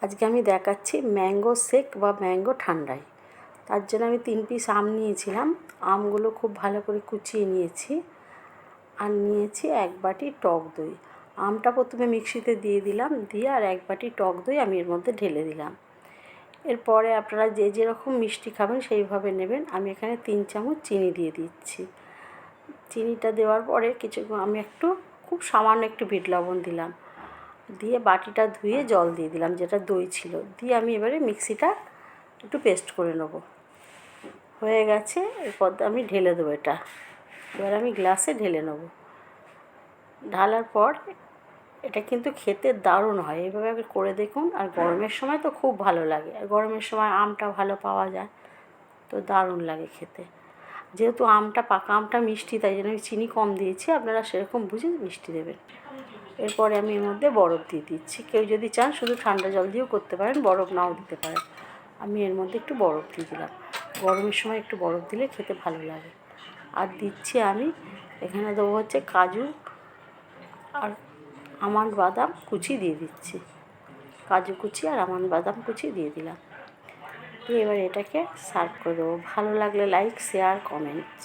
আজকে আমি দেখাচ্ছি ম্যাঙ্গো শেক বা ম্যাঙ্গো ঠান্ডাই। তার জন্য আমি 3 পিস আম নিয়েছিলাম। আমগুলো খুব ভালো করে কুচিয়ে নিয়েছি আর নিয়েছি 1 বাটি টক দই। আমটা প্রথমে মিক্সিতে দিয়ে দিলাম, দিয়ে আর 1 বাটি টক দই আমি এর মধ্যে ঢেলে দিলাম। এরপরে আপনারা যে যেরকম মিষ্টি খাবেন সেইভাবে নেবেন। আমি এখানে 3 চামচ চিনি দিয়ে দিচ্ছি। চিনিটা দেওয়ার পরে আমি খুব সামান্য একটু বিট লবণ দিলাম, দিয়ে বাটিটা ধুয়ে জল দিয়ে দিলাম যেটা দই ছিল, দিয়ে আমি এবারে মিক্সিটা একটু পেস্ট করে নেব। হয়ে গেছে, এরপর আমি ঢেলে দেবো এটা। এবার আমি গ্লাসে ঢেলে নেব। ঢালার পর এটা কিন্তু খেতে দারুণ হয়, এইভাবে করে দেখুন। আর গরমের সময় তো খুব ভালো লাগে, আর গরমের সময় আমটা ভালো পাওয়া যায়, তো দারুণ লাগে খেতে। যেহেতু পাকা আমটা মিষ্টি, তাই জন্য আমি চিনি কম দিয়েছি, আপনারা সেরকম বুঝে মিষ্টি দেবেন। এরপরে আমি এর মধ্যে বরফ দিয়ে দিচ্ছি। কেউ যদি চান শুধু ঠান্ডা জল দিয়েও করতে পারেন, বরফ নাও দিতে পারেন। আমি এর মধ্যে একটু বরফ দিয়ে দিলাম। গরমের সময় একটু বরফ দিলে খেতে ভালো লাগে। আর দিচ্ছি আমি এখানে দেবো হচ্ছে কাজু আর আমন্ড বাদাম কুচি দিয়ে দিচ্ছি। কাজু কুচি আর আমন্ড বাদাম কুচি দিয়ে দিলাম। দিয়ে এবার এটাকে সার্ভ করে দেবো। ভালো লাগলে লাইক, শেয়ার, কমেন্টস।